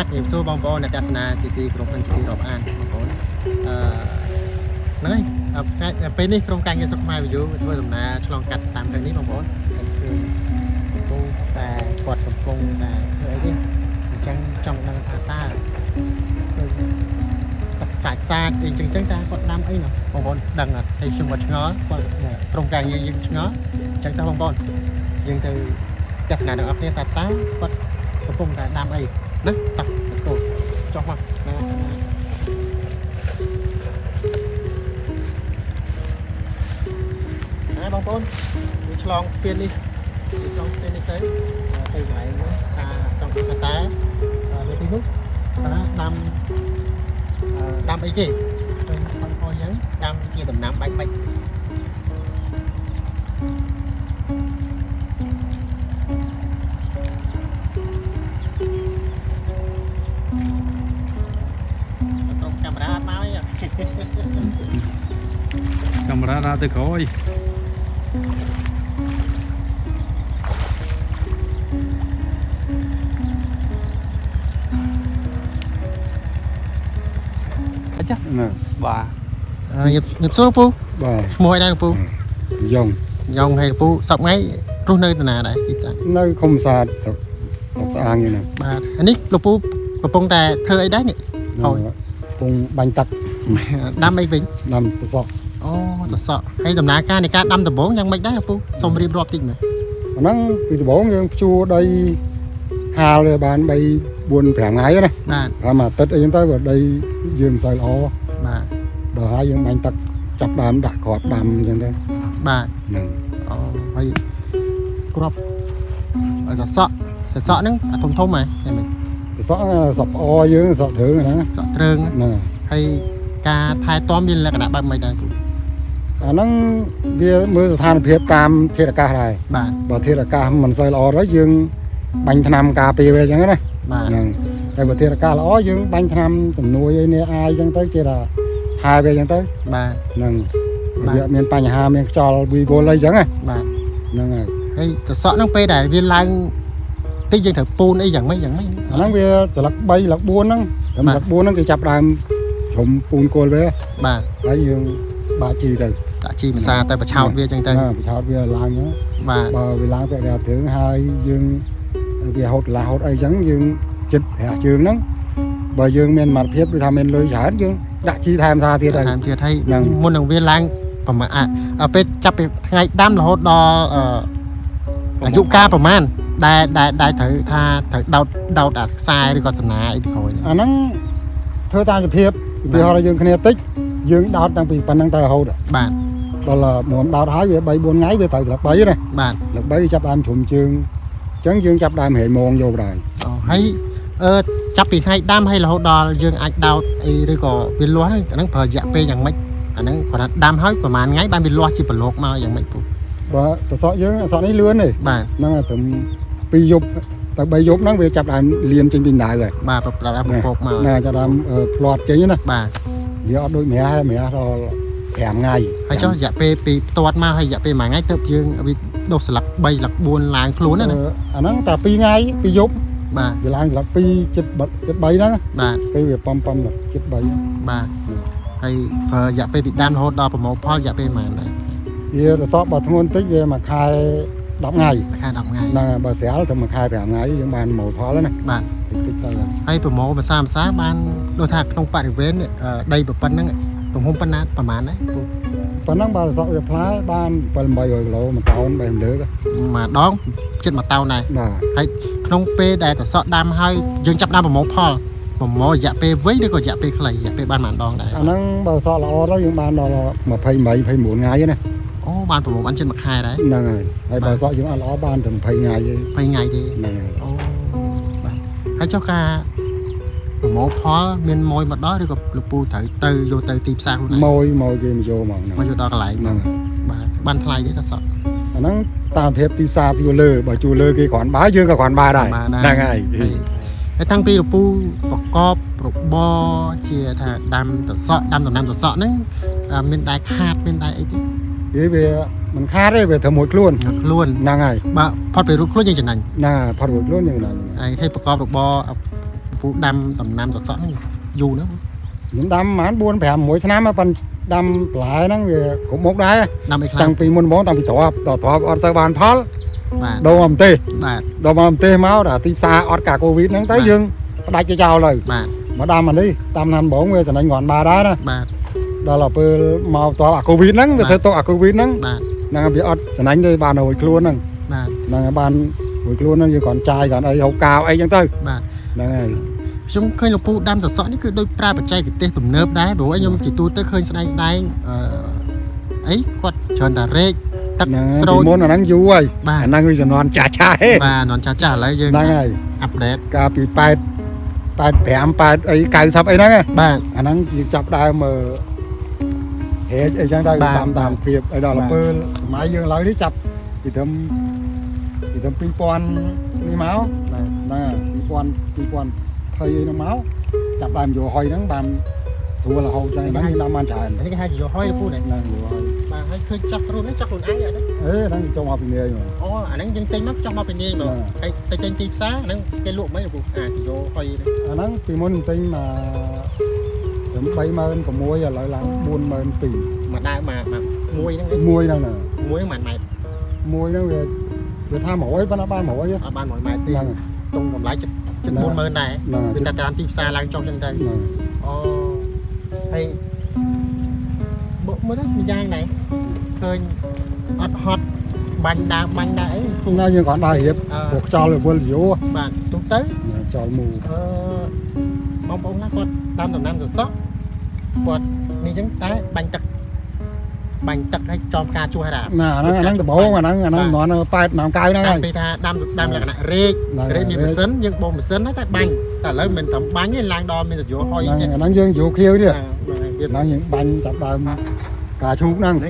បាទជំរាបសួរបងប្អូនអ្នកទស្សនាជាទីគោរពនិងជាទីរាប់អានបងប្អូនហ្នឹងហើយពេលនេះក្រុមការងារស្រុកខ្មែរវិយធ្វើដំណើរឆ្លងកាត់តាមផ្លូវនេះបងប្អូនឃើញកំពុងតែគាត់កំពុងតែធ្វើអីនេះអញ្ចឹងចង់ដឹងថាតើសាច់អីចឹងតែគាត់ដាំអីណាបងប្អូនដឹងអត់ហើយខ្ញុំក៏ឆ្ងល់គាត់ក្រុមការងារយើងឆ្ងល់អញ្ចឹងតើបងប្អូនយើងទៅទស្សនាទាំងអស់គ្នាតើគាត់កំពុងតែដាំអីណាតោះ let's go ចុះមកណាបងប្អូនវាឆ្លងស្ពាននេះទៅកន្លែងនោះថាចង់ទៅតែលើទីនោះដាំអីគេទៅបងប្អូនយើងដាំជាដំណាំបាច់កាមេរ៉ាដើរទៅក្រោយអញ្ចឹងបាទញឹកសួរពូបាទឈ្មោះអីដែរពូយ៉ងហើយពូសប្ងៃរស់នៅទីណាដែរទីតាំងនៅឃុំសាទស្រុកស្អាងនេះណាបាទនេះលោកពូកំពុងតែធ្វើអីដែរនេះហើយកំពុងបាញ់ទឹកដាំអីវិញដាំទឹកសក់អូទឹកសក់ហើយដំណើរការនៃការដាំដំបងយ៉ាងម៉េចដែរពូសូមរៀបរាប់តិចមើលអាហ្នឹងពីដំបងយើងភ្ជួរដីហាលវាបាន3 4 5ថ្ងៃណាបាទហើយមួយអាទិត្យអីចឹងទៅបើដីយើងមិនសូវល្អបាទដល់ហើយយើងបាញ់ទឹកចាប់ដើមដាក់គ្រាប់ដាំអញ្ចឹងទៅបាទហ្នឹងអូហើយគ្រាប់ទឹកសក់ហ្នឹងធំហ៎យ៉ាងម៉េចទឹកសក់សក់អយើងសក់ទ្រើងណាសក់ទ្រើងណាហើយការថែទាំមានលក្ខណៈបែបម៉េចដែរគ្រូអាហ្នឹងវាមើលស្ថានភាពតាមធាតុអាកាសដែរបាទបើធាតុអាកាសមិនសូវល្អទេយើងបាញ់ថ្នាំការពារវាអញ្ចឹងណាបាទហ្នឹងតែបើធាតុអាកាសល្អយើងបាញ់ថ្នាំជំនួយអីនេះអាយអញ្ចឹងទៅគេថាថែវាអញ្ចឹងទៅបាទហ្នឹងវាមានបញ្ហាមានខ្យល់វិវល់អីអញ្ចឹងណាបាទហ្នឹងហើយទឹកសក់ហ្នឹងពេលដែលវាឡើងតិចយើងត្រូវពូនអីយ៉ាងម៉េចអាហ្នឹងវាស្លឹក3ស្លឹក4ហ្នឹងស្លឹក4ហ្នឹងគេចាប់ដើមជ្រុំពូនគល់វាបាទហើយយើងបាក់ជីទៅដាក់ជីម្សាទៅបឆោតវាអញ្ចឹងទៅបឆោតវាឡើងហ្នឹងបាទបើវាឡើងពាក់ដល់ទ្រឿងហើយយើងវាហូតកន្លះហូតអីអញ្ចឹងយើងចិត្តរះជើងហ្នឹងបើយើងមានសមត្ថភាពឬថាមានលុយច្រើនយើងដាក់ជីថែមសារទៀតហើយហើយមុននឹងវាឡើងប្រហែលពេលចាប់ពីថ្ងៃដាំរហូតដល់អាយុកាលប្រហែលដែលត្រូវថាត្រូវដោតអាខ្សែឬក៏សនាអីពីក្រោយអាហ្នឹងធ្វើតាមសភាពពីហោះយើងគ្នាតិចយើងដោតតាំងពីប៉ុណ្ណឹងទៅរហូតបាទដល់មុំដោតហើយវា3 4ថ្ងៃវាត្រូវស្លឹក3ណាបាទស្លឹក3ចាប់ដើមជ្រុំជើងអញ្ចឹងយើងចាប់ដើមរែងមងយកបណ្ដោយហើយចាប់ពីថ្ងៃដាំហើយរហូតដល់យើងអាចដោតអីឬក៏វាលាស់ហ្នឹងប្រើរយៈពេលយ៉ាងម៉េចអាហ្នឹងគាត់ដាំហើយប្រហែលថ្ងៃបានវាលាស់ជាប្រឡូកមកយ៉ាងម៉េចពូបើទឹកសក់យើងអសក់នេះលឿនទេបាទហ្នឹងត្រឹម2យប់តែ3យប់ហ្នឹងវាចាប់ដើមលៀនចេញពីដៅហើយបាទប្រើដើមពពកមកណាចាប់ដើមផ្លាត់ចេញណាបាទវាអត់ដូចម្រះដល់5ថ្ងៃហើយចុះរយៈពេលពីផ្ទាត់មកហើយរយៈពេល1ថ្ងៃទៅយើងវាដុសស្លឹក3ស្លឹក4ឡើងខ្លួនណាអាហ្នឹងតែ2ថ្ងៃ2យប់បាទវាឡើងស្លឹក2ចិត្ត3ហ្នឹងបាទពេលវាប៉ំចិត្ត3បាទហើយប្រើរយៈពេលពីដាំរហូតដល់ប្រមូលផលរយៈពេលប៉ុន្មានដែរវាទៅសក់បើធ្ងន់តិចវាមួយខែ10ថ្ងៃ10ថ្ងៃហ្នឹងបើស្រាលទៅមួយខែ5ថ្ងៃយើងបានប្រមូលផលណាបាទតិចទៅហើយប្រមូលភាសាបានដូចថាក្នុងបរិវេណដីប៉ុណ្ណឹងទំហំប៉ុណ្ណាប្រហែលដែរប៉ុណ្ណឹងបើសក់វាផ្លែបាន7-800គីឡូ1តោន3លើកម្ដងជិត1តោនដែរបាទហើយក្នុងពេលដែលសក់ដាំហើយយើងចាប់ដាំប្រមូលផលប្រមូលរយៈពេលវែងឬក៏រយៈពេលខ្លីរយៈពេលបានប៉ុន្មានដងដែរអាហ្នឹងបើសក់ល្អទៅយើងបានដល់28 29ថ្ងៃណាអូបានប្រមូលបានជិត1ខែដែរហ្នឹងហើយបើសក់យើងអត់ល្អបានតែ20ថ្ងៃទេ20ថ្ងៃទេហ្នឹងហើយអូបាទហើយចុះការប្រមូលផលមានម៉ួយមកដល់ឬក៏លោកពូត្រូវទៅយកទៅទីផ្សារខ្លួនឯងម៉ួយគេមកយកមកមកយកដល់កន្លែងហ្នឹងបាទបានថ្លៃទេតើសក់អាហ្នឹងតាមភាពទីផ្សារជួលលើបើជួលលើគេគ្រាន់បើយើងក៏គ្រាន់បើដែរហ្នឹងហើយហើយតាំងពីលោកពូប្រកបរបរជាថាដាំតសក់ដាំដំណាំតសក់ហ្នឹងមានដែរខាតមានដែរអីទេវាមិនខាតទេវាធ្វើមួយខ្លួនហ្នឹងហើយបាទផុតពីរូបខ្លួនយើងចំណេញណាផុតរួចខ្លួនយើងណាហើយប្រកបរបរ ពូដាំដំណាំសសក់ហ្នឹងយូរណាស់ ខ្ញុំដាំប្រហែល4 5 6ឆ្នាំប៉ុន្តែដាំបន្លែហ្នឹងវាគ្រប់មុខដែរ ដាំអីខ្លះ តាំងពីមុនមកតាំងពីទ្របដល់ទ្របអត់ទៅបានផល បាទ ដូរមកទេ បាទ ដល់មកទេមកដល់ទីផ្សារអត់កាកូវីដហ្នឹងទៅយើងផ្ដាច់ចោលហើយ បាទ មកដាំអានេះដាំណាំបងវាចំណេញគ្រាន់បានដែរណា បាទ ដល់ពេលមកតអាកូវីដហ្នឹងវាធ្វើតអាកូវីដហ្នឹង បាទ ហ្នឹងវាអត់ចំណេញទេបានរួចខ្លួនហ្នឹង បាទ ហ្នឹងហើយបានរួចខ្លួនហ្នឹងយើងគ្រាន់ចាយគ្រាន់អីហូបកាវអីចឹងទៅ បាទ ហ្នឹងហើយ ខ្ញុំឃើញលោកពូដាំសសក់នេះគឺដូចប្រើបច្ចេកទេសទំនើបដែរព្រោះខ្ញុំជាទូទៅឃើញស្ដែងអីគាត់ច្រើនតែរែកទឹក ហ្នឹង ស្ ពី រូច មុនអាហ្នឹងយូរហើយ បាទ អាហ្នឹងវាចំនួនចាស់ៗហេ បាទនន់ចាស់ឥឡូវយើង ហ្នឹងហើយ អាប់ដេត កាលពី85 8អី90អីហ្នឹង បាទ អាហ្នឹងយើងចាប់ដើមហេតុអីចឹងទៅ បាទ តាមភាពឲ្យដល់ បាទ ពេលសម័យយើងឡើយនេះចាប់ពីត្រឹម2000នេះមក បាទ ហ្នឹង2020អីហ្នឹងមកចាប់ដើមយកហុយហ្នឹងបានស្រួលរហូតចឹងហ្នឹងយើងដាំបានច្រើន នេះគេហៅជាយកហុយលោកពូនេះ ហ្នឹងយកហុយ បាទហើយឃើញចាស់ខ្លួននេះចាស់ខ្លួនឯងអត់ទេ អេហ្នឹងចុងមកពីនាយមក អូអាហ្នឹងយើងទិញមកចង់មកពីនាយមកហើយទៅទិញទីផ្សារហ្នឹងគេលក់មិនលោកពូអាជាយកហុយនេះ អាហ្នឹងពីមុនទិញមកត្រឹម36000ឥឡូវឡើង42000 មកដើរមកមួយហ្នឹង មួយហ្នឹងណា មួយហ្នឹង1ម៉ែត្រ មួយហ្នឹងវាថា100ប៉ុន្តែបាន100ទេ អត់បាន1ម៉ែត្រទេ ហ្នឹង តុងតម្លៃចិត្ត ហ្នឹង 40000ដែរ ហ្នឹង វាតែតាមទីផ្សារឡើងចុះចឹងទៅ ហ្នឹង អូហើយបុកមើលទៅម្យ៉ាងដែរឃើញអត់ហត់បាញ់ដើរអីគូ ណាយើងគាត់ដើររៀបព្រោះខ្យល់វាវិលយោ បាទទុកទៅ ខ្យល់មូ បងប្អូនណាគាត់តាមដំណាំសសក់គាត់នេះចឹងតែបាញ់ទឹកឲ្យចំការជួសហើយ ណាហ្នឹងដំបងអាហ្នឹងមិន8 9 9ហ្នឹង តាំ ហើ ង យ ពីថាដាំលក្ខណៈរែកមានម៉ាស៊ីនយើងបូមម៉ាស៊ីនហើយតែបាញ់តែឥឡូវមិនត្រឹមបាញ់ទេឡើងដល់មានរយោហុយ ហ្នឹង ចឹង អាហ្នឹងយើងយោខៀវទៀត វា ហ្នឹងយើងបាញ់ចាប់ដើមការឈូកហ្នឹង គេ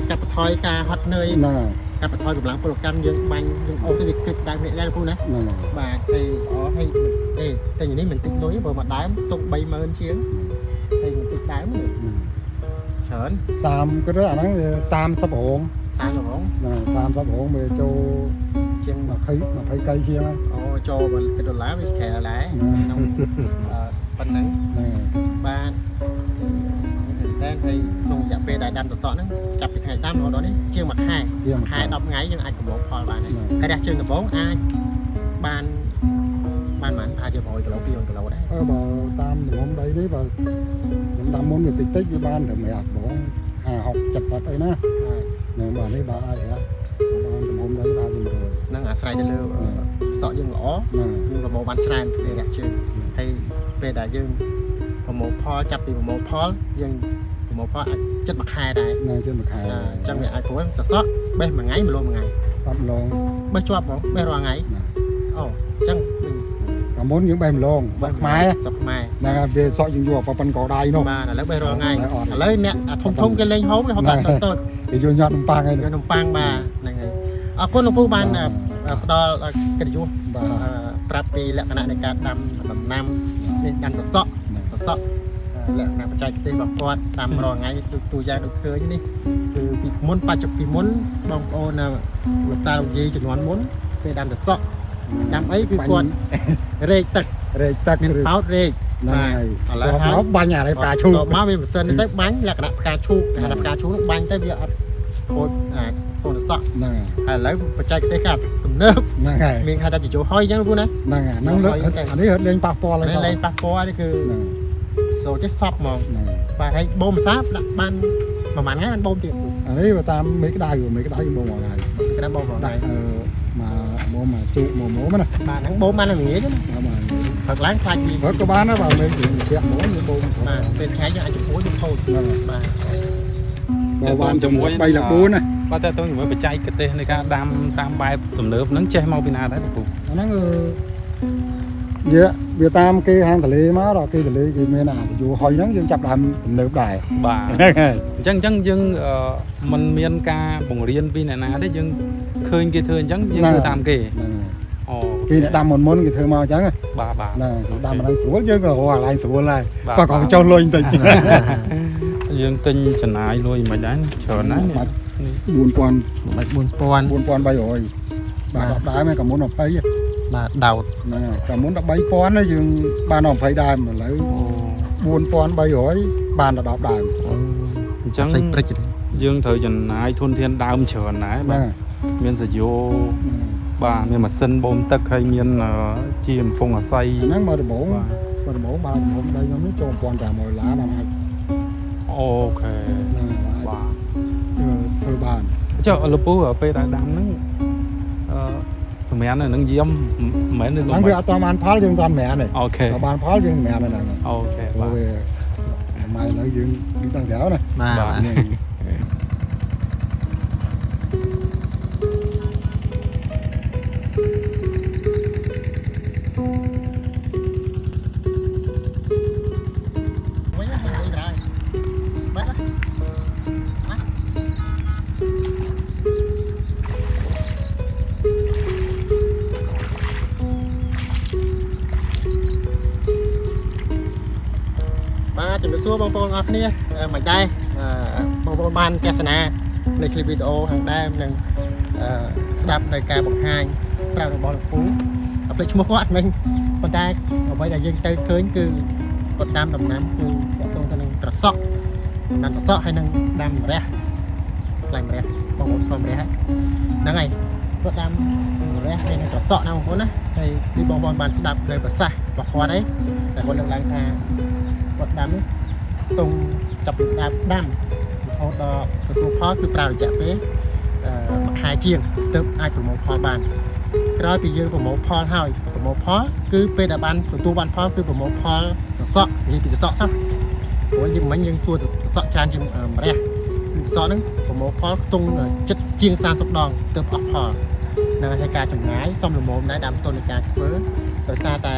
កាត់បន្ថយការហត់នឿយ ហ្នឹង កាត់បន្ថយកម្លាំងពលកម្មយើងបាញ់យើងអូសទៅវាគិតដើមនេះដែរពូណា ហ្នឹង បាទហើយហើយតែនេះមិនតិចលុយព្រោះមួយដើមទុក30000ជាងហើយមិនតិចដើមច្រើន 30ក៏អាហ្នឹង30រង សាឡង ហ្នឹង30រងវាចូល ជាង 20កៃជាង អូចូល$1វាក្រៅដែរក្នុងប៉ុណ្ណឹង ហ្នឹង បាទតែហើយក្នុងរយៈពេលដែលដាំសសក់ហ្នឹងចាប់ពីថ្ងៃដាំរហូតដល់នេះជាង1ខែ ជាង ខែ10ថ្ងៃយើងអាចកំឡុងផលបានហើយរះជើងដំបងអាចបានបានថាជា100គីឡូ200គីឡូដែរ បើតាមល្មមដីនេះបើខ្ញុំដាំមុនវាតិចវាបានតែមិនអាប់បង50 60អីណានឹងបាទនេះបើអាចបានល្មមដីបានជំរឿន ហ្នឹងអាស្រ័យទៅលើសក់យើងល្អ ហ្នឹង យើងប្រមូលបានច្រើនពេលរយៈជើងហើយពេលដែលយើងប្រមូលផលចាប់ពីប្រមូលផលយើងប្រមូលផលអាចចិត្ត1ខែដែរ ហ្នឹងជិតមួយខែ អញ្ចឹងវាអាចព្រោះសសក់បេះមួយថ្ងៃ1ថ្ងៃ អត់ឡង បេះជាប់ហ្មងបេះរាល់ថ្ងៃអូអញ្ចឹង កាលមុនយើងបេះម្លងសក់ខ្មែរ សក់ខ្មែរ ហ្នឹងហើយវាសក់យើងយកប៉ុណ្ណឹងក៏ដៃនោះ បាទឥឡូវបេះរាល់ថ្ងៃឥឡូវអ្នកធំគេលេងហូបគេហូបតែតូច គេយកញាត់នំប៉័ងហើយ នំប៉័ងបាទហ្នឹងហើយអរគុណលោកពូបានផ្ដល់កិត្តិយស បាទ ប្រាប់ពីលក្ខណៈនៃការដាំដំណាំនៃដាំសសក់លក្ខណៈបច្ចេកទេសរបស់គាត់ដាំរាល់ថ្ងៃទូយ៉ាងដូចឃើញនេះគឺពីមុនបច្ចុប្បន្នពីមុនបងប្អូនលោកតាលោកយាយជំនាន់មុនពេលដាំសសក់ដាំអីគឺគាត់រែកទឹក រែកទឹក មានប៉ោតរែក ហ្នឹងហើយ ឥឡូវហើយ បាញ់អានេះផ្កាឈូក មកវាម៉ាស៊ីននេះទៅបាញ់លក្ខណៈផ្កាឈូកគេហៅថាផ្កាឈូកនោះបាញ់ទៅវាអត់ខូចកូនសក់ ហ្នឹង ហើយឥឡូវបច្ចេកទេសការទំនើប ហ្នឹងហើយ មានហៅថាជាចូលហុយអញ្ចឹងលោកពូណា ហ្នឹងហើយហ្នឹងលើអានេះលេងប៉ះពាល់ហើយ លេងប៉ះពាល់នេះគឺសូចេះសក់ហ្មង ហ្នឹង បាទហើយបូមសាបដាក់បានប្រហែលថ្ងៃបានបូមទៀត អានេះវាតាមមេក្តៅមកថ្ងៃ ក្រាំបូមប្រហែ ដាក់ ល មកជូកមកណា បាទហ្នឹងបូមបានល្ងាចណា បាទ ផឹកឡើងខ្លាចវា ព្រឹកក៏បានដែរបើមេជាក់មកវាបូម បាទពេលថ្ងៃយើងអាចចំពោះយើងខូចបាទ បើបានជាមួយ3ល4ណា បាទតើតើជាមួយបច្ចេកទេសនៃការដាំតាមបែបទំនើបហ្នឹងចេះមកពីណាដែរលោកគ្រូ អាហ្នឹងវាតាមគេហាងទលេមកដល់គេទលេគេមានអាយូហុយហ្នឹងយើងចាប់ដើមទំនើបដែរ បាទ ហ្នឹងហើយ អញ្ចឹងយើងមិនមានការបង្រៀនពីអ្នកណាទេយើងឃើញគេធ្វើអញ្ចឹងយើងធ្វើតាមគេ ហ្នឹង អូ គេអ្នកដាំមុនគេធ្វើមកអញ្ចឹង បាទបាទ ហ្នឹងគេដាំហ្នឹងស្រួលយើងក៏រកអាឡែងស្រួលដែរ បាទ ក៏ចុះលុយបន្តិច យើងទិញចំណាយលុយមិនដែរច្រើនណាស់នេះ 4000 4000 4300បាទ10ដែរមែនក៏មុន20 បាទដោត ណាតែមុនដល់3000ណាយើងបាន20ដើមឥឡូវ 4300បានដល់10ដើម អញ្ចឹង សៃព្រិច យើងត្រូវចំណាយធនធានដើមច្រើនដែរបាទមានសយោបាទមានម៉ាស៊ីនបូមទឹកហើយមានជាកំពង់អាស័យ ហ្នឹងមកដំបូង បាទ មកដំបូងបានខ្ញុំដីខ្ញុំនេះចូល1500ដុល្លារបានអាច អូខេ ណា បាទ ធ្វើបាន ចុះលពូពេលដែលដាំហ្នឹងសម្រាប់នៅនឹងយាមមិនមែន ឡើងវាអត់តាមបានផលយើងតាមម្រានទេ អូខេ ដល់បានផលយើងម្រានហ្នឹង អូខេ ព្រោះ បាទ វាម៉ែឥឡូវយើងដឹងក្រៅណា បាទ នេះ វិញហ្នឹងហើយបាទបាទជំរាបសួរបងប្អូនអរគ្នាមិនដែរបងប្អូនបានទស្សនានៅคลิปវីដេអូខាងដើមនឹងស្ដាប់នៅការបង្ហាញប្រាប់របស់លោកពូអត់ភ្លេចឈ្មោះគាត់មិញប៉ុន្តែអ្វីដែលយើងទៅឃើញគឺគាត់ដាំដំណាំគឺទាក់ទងទៅនឹងត្រសក់ដំណាំត្រសក់ហើយនឹងដាំម្រះផ្លែម្រះបងប្អូនស្គាល់ម្រះហ្នឹងហើយគាត់ដាំម្រះហើយនឹងត្រសក់ណាបងប្អូនណាហើយពីបងប្អូនបានស្ដាប់នៅប្រសាសន៍របស់គាត់ហើយតែគាត់លើកឡើងថាគាត់ដាំនេះតុងចាប់ពីដើមដាំរហូតដល់ទទួលផលគឺប្រើរយៈពេលមួយខែជាងទើបអាចប្រមូលផលបានក្រោយពីយើងប្រមូលផលហើយប្រមូលផលគឺពេលដែលបានទទួលបានផលគឺប្រមូលផលសសក់និយាយពីសសក់ចុះព្រោះយើងមិញយើងសួរសសក់ច្រើនជាងម្រះគឺសសក់ហ្នឹងប្រមូលផលខ្ទង់ចិត្តជាង30ដងទើបអស់ផលនៅហើយការចំណាយសមល្មមដែរដើមទុននៃការធ្វើដោយសារតែ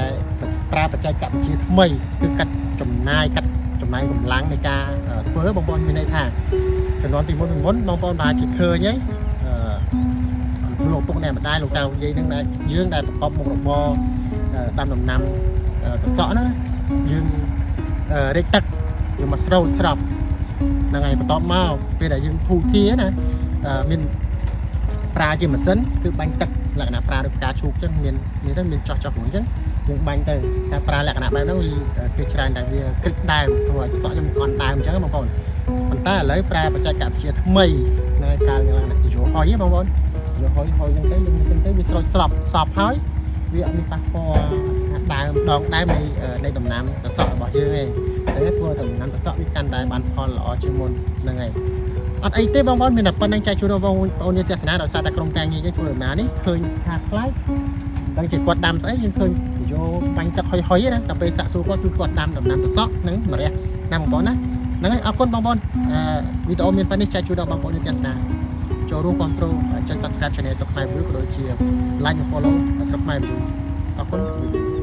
ប្រើបច្ចេកវិទ្យាថ្មីគឺកាត់ចំណាយកម្លាំងនៃការធ្វើបងប្អូនមានន័យថាចំនួនពីមុនបងប្អូនបានជាឃើញហើយលោកពុកអ្នកម្ដាយលោកតាលោកយាយហ្នឹងដែលយើងដែលប្រកបមុខរបរដាំដំណាំត្រសក់ណាយើងរែកទឹកយើងមកស្រោចស្រពហ្នឹងហើយបន្ទាប់មកពេលដែលយើងភូធាណាមានប្រើជាម៉ាស៊ីនគឺបាញ់ទឹកលក្ខណៈប្រើដោយផ្កាឈូកចឹងមានចោះខ្លួនចឹងយើងបាញ់ទៅតែប្រើលក្ខណៈបែបហ្នឹងគឺច្រើនតែវាគិតដើមព្រោះឲ្យសក់យើងអន់ដើមអញ្ចឹងបងប្អូនប៉ុន្តែឥឡូវប្រើបច្ចេកវិទ្យាថ្មីនៅប្រើលក្ខណៈជាយោហុយបងប្អូនយោហុយអញ្ចឹងទៅយើងទៅវាស្រោចស្រពសពហើយវាអត់មានប៉ះពាល់ដើមដងដើមនៃដំណាំត្រសក់របស់យើងទេតែធ្វើដំណាំត្រសក់វាកាន់តែបានផលល្អជាងមុនហ្នឹងហើយអត់អីទេបងប្អូនមានតែប៉ុណ្្នឹងចែកជូនដល់បងប្អូនទស្សនាដោយសារតែក្រុមការងារយើងធ្វើដំណើរនេះឃើញថាខ្លាចដល់ជាគាត់ដាំស្អីយើងឃើញយកបាញ់ទឹកហុយណាតែពេលសាក់សួរគាត់គឺគាត់ដាំដំណាំត្រសក់និងម្រះណាបងប្អូនណាហ្នឹងហើយអរគុណបងប្អូនវីដេអូមានប៉ុណ្្នេះចែកជូនដល់បងប្អូនទស្សនាចូលរួមគាំទ្រចុច Subscribe Channel ស្រុកខ្មែរ View ក៏ដូចជា Like និង Follow ស្រុកខ្មែរ View អរគុណ